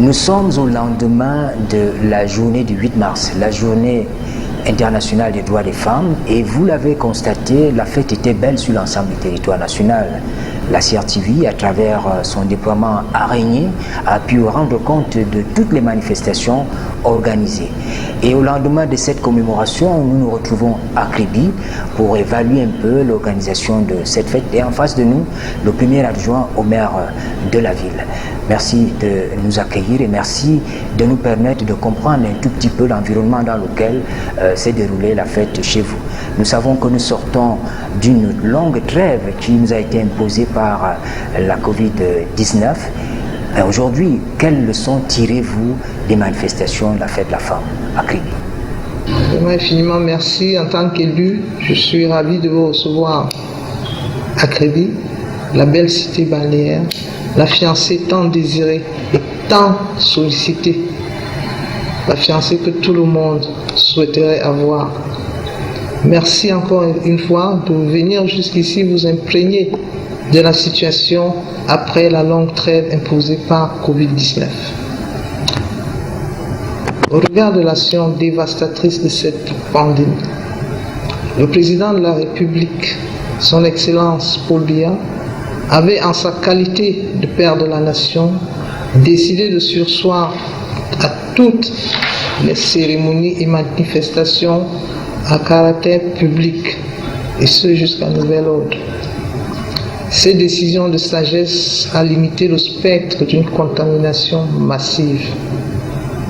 Nous sommes au lendemain de la journée du 8 mars, la journée internationale des droits des femmes, et vous l'avez constaté, la fête était belle sur l'ensemble du territoire national. La CRTV, à travers son déploiement araignée, a pu rendre compte de toutes les manifestations organisées. Et au lendemain de cette commémoration, nous nous retrouvons à Kribi pour évaluer un peu l'organisation de cette fête. Et en face de nous, le premier adjoint au maire de la ville. Merci de nous accueillir et merci de nous permettre de comprendre un tout petit peu l'environnement dans lequel s'est déroulée la fête chez vous. Nous savons que nous sortons d'une longue trêve qui nous a été imposée par la Covid-19. Aujourd'hui, quelles leçons tirez-vous des manifestations de la fête de la femme à Kribi? Vraiment infiniment merci. En tant qu'élu, je suis ravi de vous recevoir à Kribi, la belle cité balnéaire, la fiancée tant désirée et tant sollicitée, la fiancée que tout le monde souhaiterait avoir. Merci encore une fois de venir jusqu'ici vous imprégner de la situation après la longue trêve imposée par Covid-19. Au regard de l'action dévastatrice de cette pandémie, le président de la République, son Excellence Paul Biya, avait en sa qualité de père de la nation décidé de surseoir à toutes les cérémonies et manifestations à caractère public, et ce jusqu'à nouvel ordre. Cette décision de sagesse a limité le spectre d'une contamination massive.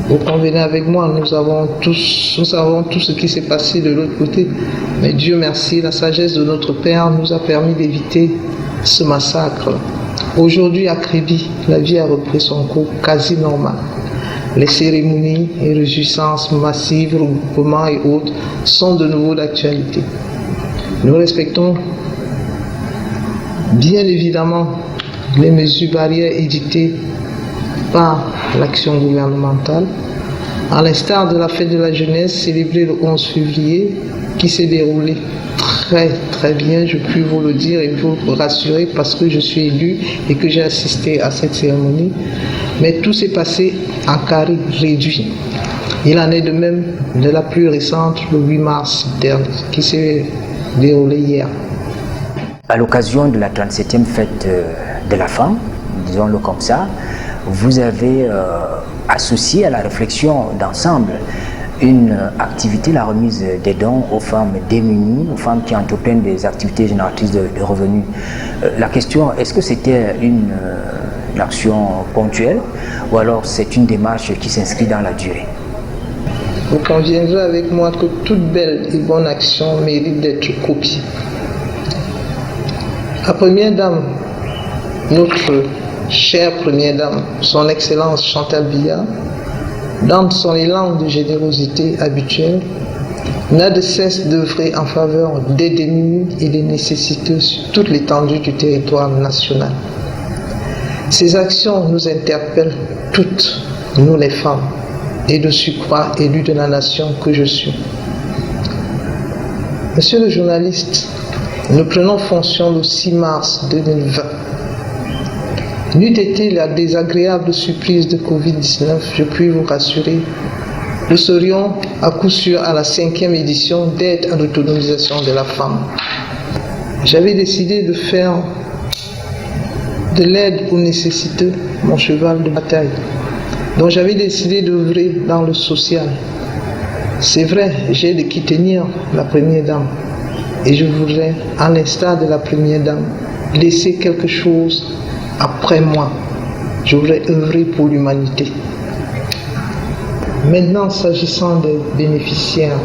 Vous convenez avec moi, nous savons tout ce qui s'est passé de l'autre côté, mais Dieu merci, la sagesse de notre Père nous a permis d'éviter ce massacre. Aujourd'hui à Kribi, la vie a repris son cours quasi normal. Les cérémonies et réjouissances massives, regroupements et autres sont de nouveau d'actualité. Nous respectons bien évidemment les mesures barrières édictées par l'action gouvernementale, à l'instar de la fête de la jeunesse célébrée le 11 février qui s'est déroulée très bien, je puis vous le dire et vous rassurer parce que je suis élu et que j'ai assisté à cette cérémonie. Mais tout s'est passé en carré réduit. Il en est de même de la plus récente, le 8 mars dernier, qui s'est déroulée hier. À l'occasion de la 37e fête de la femme, disons-le comme ça, vous avez associé à la réflexion d'ensemble une activité, la remise des dons aux femmes démunies, aux femmes qui entreprennent des activités génératrices de revenus. La question, est-ce que c'était une action ponctuelle ou alors c'est une démarche qui s'inscrit dans la durée? Vous conviendrez avec moi que toute belle et bonne action mérite d'être copiée. La première dame, notre chère première dame, son Excellence Chantal Biya, dans son élan de générosité habituel, n'a de cesse d'œuvrer en faveur des démunis et des nécessiteux sur toute l'étendue du territoire national. Ces actions nous interpellent toutes, nous les femmes, et de surcroît élus de la nation que je suis. Monsieur le journaliste, nous prenons fonction le 6 mars 2020. N'eût été la désagréable surprise de Covid-19, je puis vous rassurer, nous serions à coup sûr à la 5e édition d'aide à l'autonomisation de la femme. J'avais décidé de faire de l'aide aux nécessiteux mon cheval de bataille. Donc j'avais décidé d'œuvrer dans le social. C'est vrai, j'ai de qui tenir la première dame. Et je voudrais, à l'instar de la première dame, laisser quelque chose après moi. Je voudrais œuvrer pour l'humanité. Maintenant, s'agissant des bénéficiaires,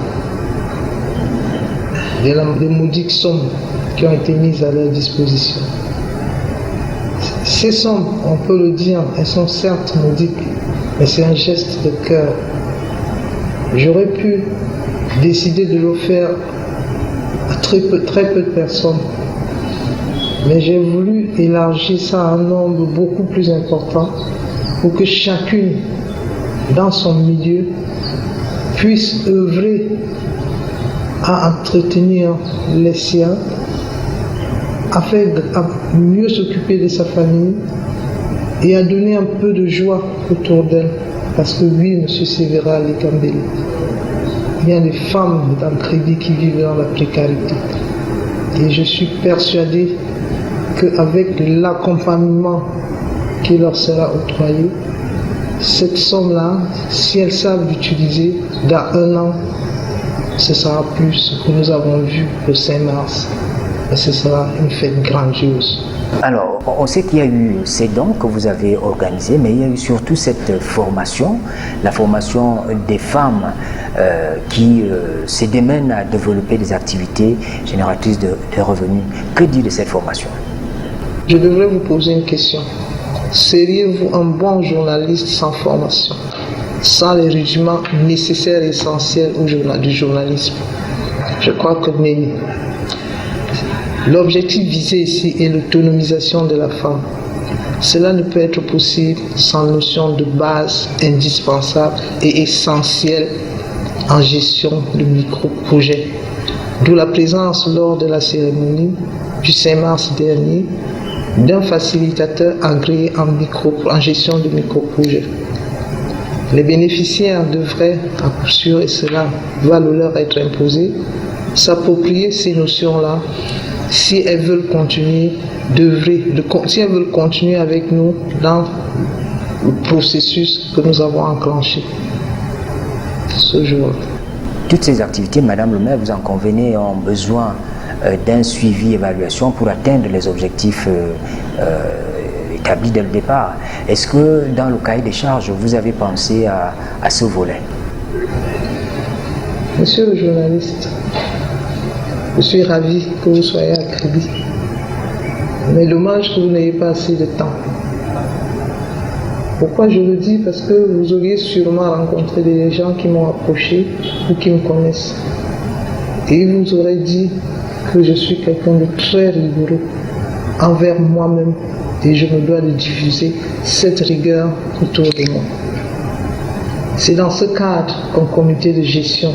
des maudites sommes qui ont été mises à leur disposition. Ces sommes, on peut le dire, elles sont certes maudites, mais c'est un geste de cœur. J'aurais pu décider de le faire à très peu de personnes, mais j'ai voulu élargir ça à un nombre beaucoup plus important pour que chacune, dans son milieu, puisse œuvrer à entretenir les siens, afin de mieux s'occuper de sa famille et a donné un peu de joie autour d'elle. Parce que oui, M. Sévérin Ali Gambélé, il y a des femmes dans Kribi qui vivent dans la précarité. Et je suis persuadé qu'avec l'accompagnement qui leur sera octroyé, cette somme-là, si elles savent l'utiliser, dans 1 an, ce sera plus ce que nous avons vu le 5 mars. Et ce sera une fête grandiose. Alors, on sait qu'il y a eu ces dons que vous avez organisés, mais il y a eu surtout cette formation, la formation des femmes qui se démènent à développer des activités génératrices de revenus. Que dire de cette formation? Je devrais vous poser une question. Seriez-vous un bon journaliste sans formation, sans les rudiments nécessaires et essentiels du journalisme? Je crois que non. L'objectif visé ici est l'autonomisation de la femme. Cela ne peut être possible sans notion de base indispensable et essentielle en gestion de micro-projets. D'où la présence lors de la cérémonie du 5 mars dernier d'un facilitateur agréé en gestion de micro-projets. Les bénéficiaires devraient, à coup sûr, et cela va leur être imposé, s'approprier ces notions-là si elles veulent continuer si elles veulent continuer avec nous dans le processus que nous avons enclenché ce jour-là. Toutes ces activités, Madame le maire, vous en convenez, ont besoin d'un suivi, évaluation pour atteindre les objectifs établis dès le départ. Est-ce que dans le cahier des charges, vous avez pensé à ce volet? Monsieur le journaliste, je suis ravi que vous soyez à Kribi. Mais dommage que vous n'ayez pas assez de temps. Pourquoi je le dis? Parce que vous auriez sûrement rencontré des gens qui m'ont approché ou qui me connaissent. Et ils vous auraient dit que je suis quelqu'un de très rigoureux envers moi-même et je me dois de diffuser cette rigueur autour de moi. C'est dans ce cadre qu'un comité de gestion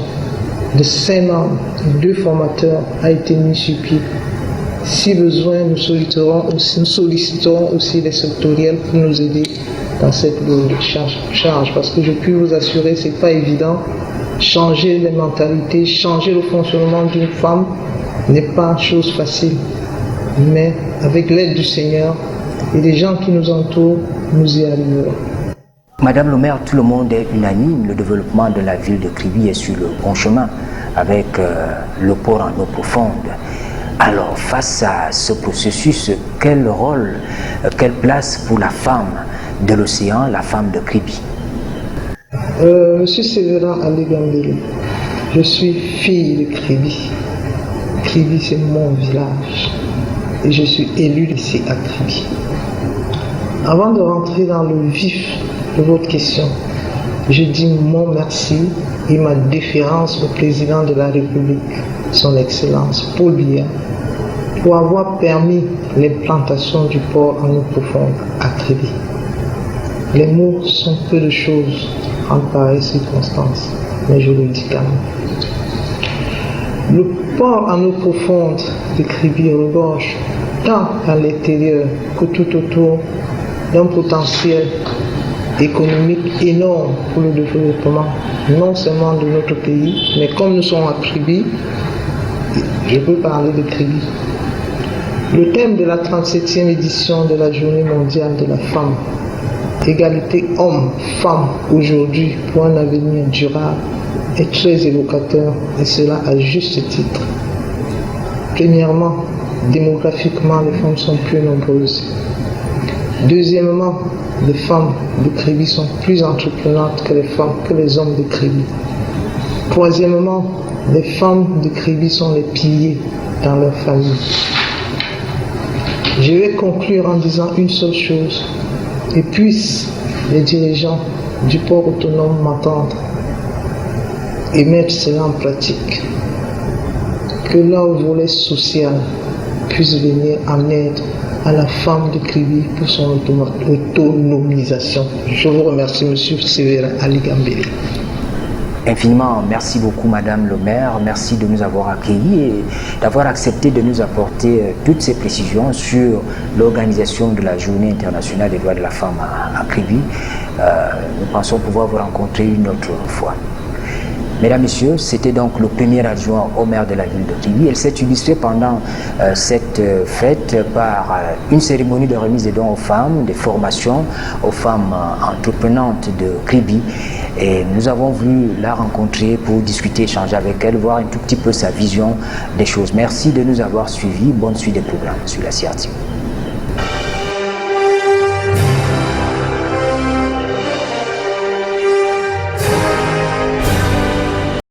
de 5 membres, 2 formateurs a été mis sur pied. Si besoin, nous solliciterons aussi les sectoriels pour nous aider dans cette charge. Parce que je puis vous assurer, ce n'est pas évident. Changer les mentalités, changer le fonctionnement d'une femme n'est pas chose facile. Mais avec l'aide du Seigneur et des gens qui nous entourent, nous y arriverons. Madame le maire, tout le monde est unanime. Le développement de la ville de Kribi est sur le bon chemin avec le port en eau profonde. Alors, face à ce processus, quel rôle, quelle place pour la femme de l'océan, la femme de Kribi? Monsieur Sévérin Ali Gambélé, je suis fille de Kribi. Kribi, c'est mon village et je suis élue ici à Kribi. Avant de rentrer dans le vif de votre question, je dis mon merci et ma déférence au président de la République, son Excellence Paul Biya, pour avoir permis l'implantation du port en eau profonde à Kribi. Les mots sont peu de choses en pareille circonstance, mais je le dis quand même. Le port en eau profonde de Kribi regorge tant à l'intérieur que tout autour d'un potentiel économique énorme pour le développement, non seulement de notre pays, mais comme nous sommes à Kribi, je peux parler de Kribi. Le thème de la 37e édition de la Journée mondiale de la femme, égalité homme-femme aujourd'hui pour un avenir durable, est très évocateur et cela à juste titre. Premièrement, démographiquement, les femmes sont plus nombreuses. Deuxièmement, les femmes de Kribi sont plus entreprenantes que les hommes de Kribi. Troisièmement, les femmes de Kribi sont les piliers dans leur famille. Je vais conclure en disant une seule chose, et puissent les dirigeants du port autonome m'entendre et mettre cela en pratique. Que leur volet social puisse venir en aide à la femme de Kribi pour son autonomisation. Je vous remercie, Monsieur Sévérin Ali Gambélé. Infiniment, merci beaucoup Madame le maire, merci de nous avoir accueillis et d'avoir accepté de nous apporter toutes ces précisions sur l'organisation de la Journée internationale des droits de la femme à Kribi. Nous pensons pouvoir vous rencontrer une autre fois. Mesdames, Messieurs, c'était donc le premier adjoint au maire de la ville de Kribi. Elle s'est illustrée pendant cette fête par une cérémonie de remise des dons aux femmes, des formations aux femmes entreprenantes de Kribi. Et nous avons voulu la rencontrer pour discuter, échanger avec elle, voir un tout petit peu sa vision des choses. Merci de nous avoir suivis. Bonne suite des programmes sur la CRTV.